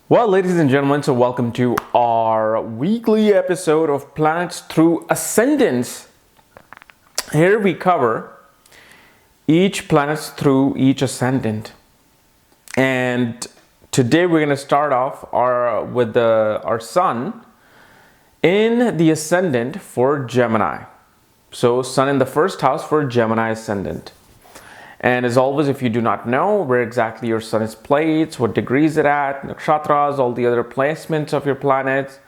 Well, ladies and gentlemen, so welcome to our weekly episode of Planets Through Ascendants. Here we cover each planet through each ascendant. And today we're going to start off with our sun in the ascendant for Gemini. So sun in the first house for Gemini ascendant. And as always, if you do not know where exactly your sun is placed, what degrees it at, nakshatras, all the other placements of your planets,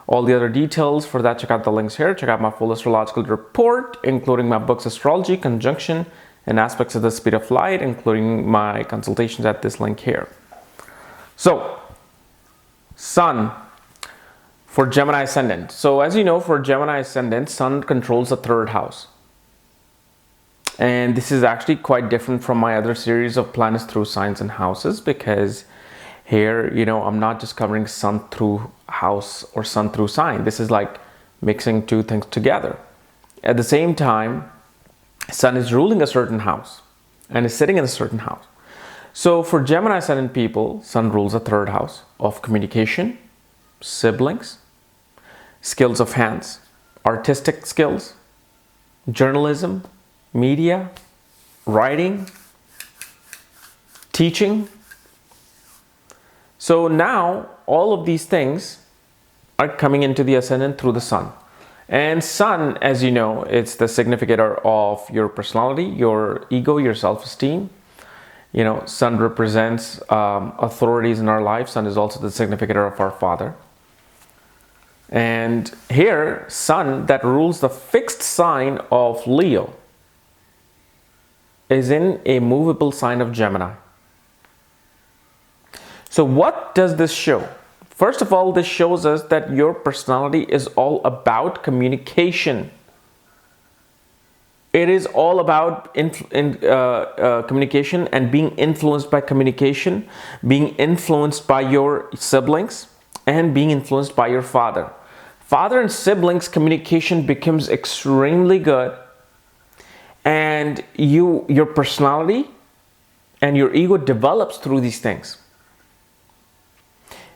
all the other details, for that check out the links here. Check out my full astrological report, including my books Astrology, Conjunction, and Aspects of the Speed of Light, including my consultations at this link here. So, sun for Gemini ascendant. So as you know, for Gemini ascendant, sun controls the third house. And this is actually quite different from my other series of planets through signs and houses, because here, I'm not just covering sun through house or sun through sign. This is like mixing two things together. At the same time, sun is ruling a certain house and is sitting in a certain house. So for Gemini ascendant people, sun rules a third house of communication, siblings, skills of hands, artistic skills, journalism, media, writing, teaching. So now all of these things are coming into the ascendant through the sun. And sun, as you know, it's the significator of your personality, your ego, your self-esteem. Sun represents authorities in our life. Sun is also the significator of our father. And here, sun that rules the fixed sign of Leo is in a movable sign of Gemini. So what does this show? First of all, this shows us that your personality is all about communication. It is all about communication and being influenced by communication, being influenced by your siblings, and being influenced by your father. Father and siblings communication becomes extremely good, and your personality and your ego develops through these things.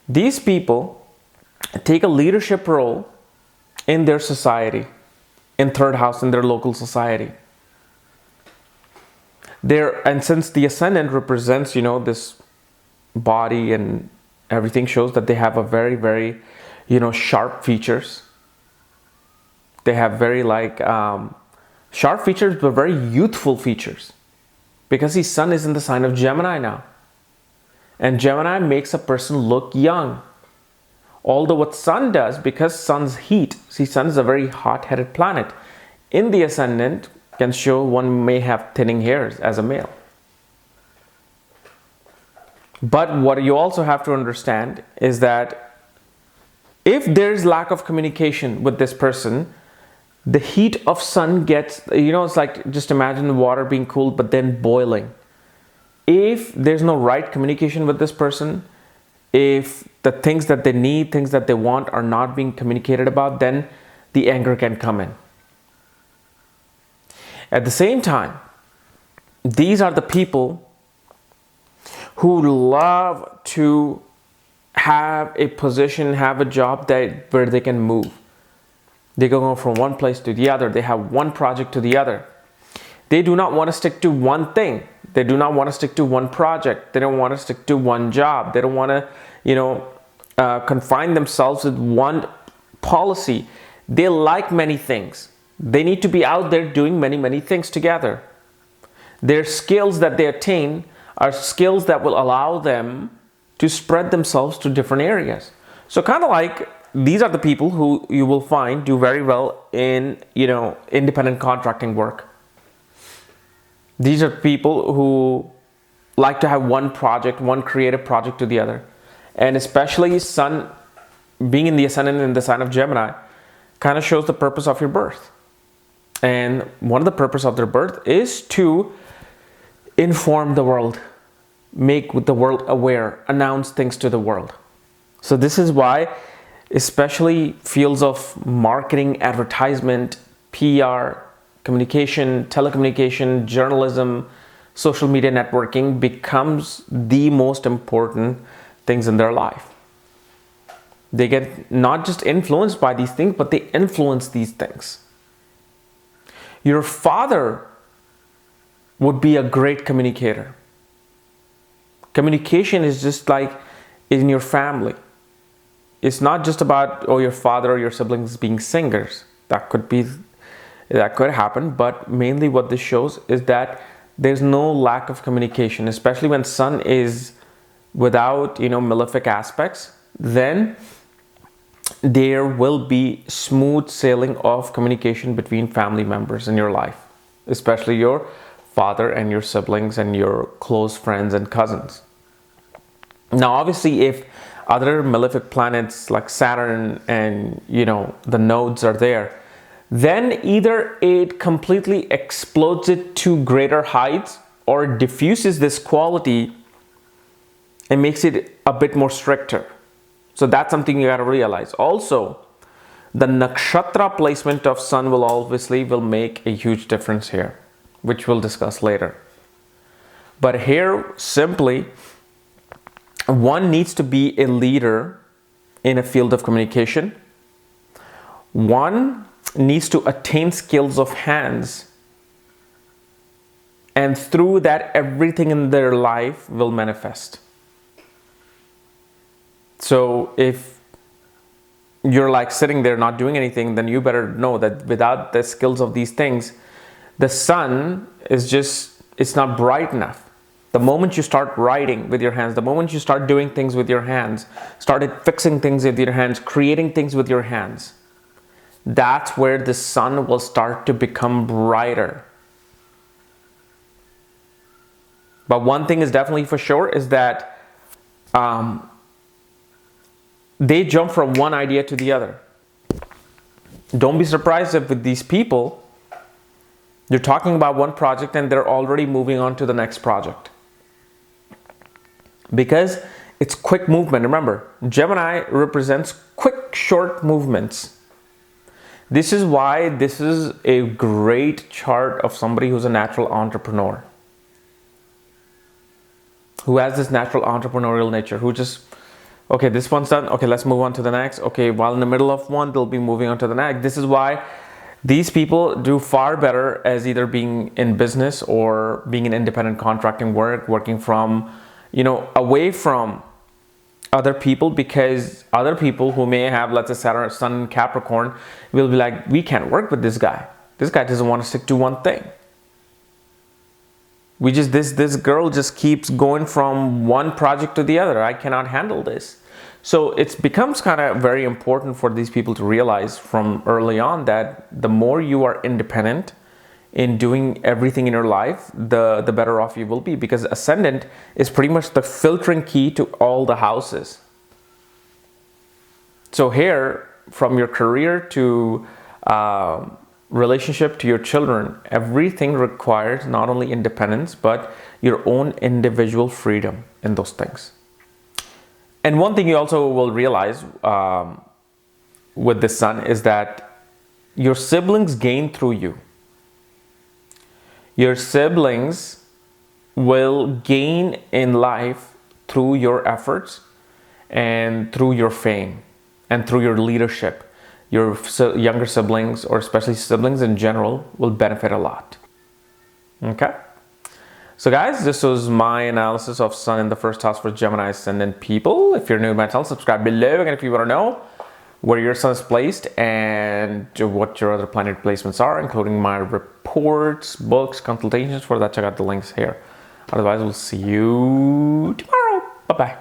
These people take a leadership role in their society, in third house, in their local society. And since the ascendant represents, this body and everything, shows that they have a very, very, sharp features. They have very sharp features, but very youthful features, because his sun is in the sign of Gemini now. And Gemini makes a person look young. Although what sun does, because sun's heat, sun is a very hot-headed planet, in the ascendant can show one may have thinning hairs as a male. But what you also have to understand is that if there's lack of communication with this person, the heat of sun gets, it's like, just imagine the water being cooled but then boiling. If there's no right communication with this person, if the things that they need, things that they want are not being communicated about, then the anger can come in. At the same time, these are the people who love to have a position, have a job where they can move. They can go from one place to the other. They have one project to the other. They do not want to stick to one thing. They do not want to stick to one project. They don't want to stick to one job. They don't want to, confine themselves with one policy. They like many things. They need to be out there doing many, many things together. Their skills that they attain are skills that will allow them to spread themselves to different areas. So kind of like, these are the people who you will find do very well in, independent contracting work. These are people who like to have one project, one creative project to the other. And especially sun being in the ascendant in the sign of Gemini kind of shows the purpose of your birth. And one of the purpose of their birth is to inform the world, make the world aware, announce things to the world. So this is why, especially fields of marketing, advertisement, PR, communication, telecommunication, journalism, social media networking becomes the most important things in their life. They get not just influenced by these things, but they influence these things. Your father would be a great communicator. Communication is just like in your family. It's not just about, your father or your siblings being singers. That could happen, but mainly what this shows is that there's no lack of communication, especially when sun is without, malefic aspects. Then there will be smooth sailing of communication between family members in your life, especially your father and your siblings and your close friends and cousins. Now, obviously, if other malefic planets like Saturn and, the nodes are there, then either it completely explodes it to greater heights or diffuses this quality and makes it a bit more stricter. So that's something you got to realize. Also, the nakshatra placement of sun will make a huge difference here, which we'll discuss later. But here, simply, one needs to be a leader in a field of communication. One needs to attain skills of hands. And through that, everything in their life will manifest. So if you're like sitting there not doing anything, then you better know that without the skills of these things, the sun is it's not bright enough. The moment you start writing with your hands, the moment you start doing things with your hands, started fixing things with your hands, creating things with your hands, that's where the sun will start to become brighter. But one thing is definitely for sure is that they jump from one idea to the other. Don't be surprised if with these people, you're talking about one project and they're already moving on to the next project. Because it's quick movement. Remember, Gemini represents quick, short movements. This is why this is a great chart of somebody who's a natural entrepreneur. Who has this natural entrepreneurial nature, who just, okay, this one's done, okay, let's move on to the next. Okay, while in the middle of one, they'll be moving on to the next. This is why these people do far better as either being in business or being in independent contracting work, working from, away from other people, because other people who may have, let's say, Saturn, Sun in Capricorn, will be like, we can't work with this guy. This guy doesn't want to stick to one thing. This girl just keeps going from one project to the other. I cannot handle this. So it becomes kind of very important for these people to realize from early on that the more you are independent in doing everything in your life, the better off you will be, because ascendant is pretty much the filtering key to all the houses. So here, from your career to relationship to your children, everything requires not only independence, but your own individual freedom in those things. And one thing you also will realize with the sun is that your siblings gain through you. Your siblings will gain in life through your efforts and through your fame and through your leadership. Your younger siblings, or especially siblings in general, will benefit a lot. Okay? So guys, this was my analysis of Sun in the first house for Gemini ascendant people. If you're new to my channel, subscribe below. And if you want to know where your sun is placed and what your other planet placements are, including my reports, books, consultations, for that, check out the links here. Otherwise, we'll see you tomorrow. Bye-bye.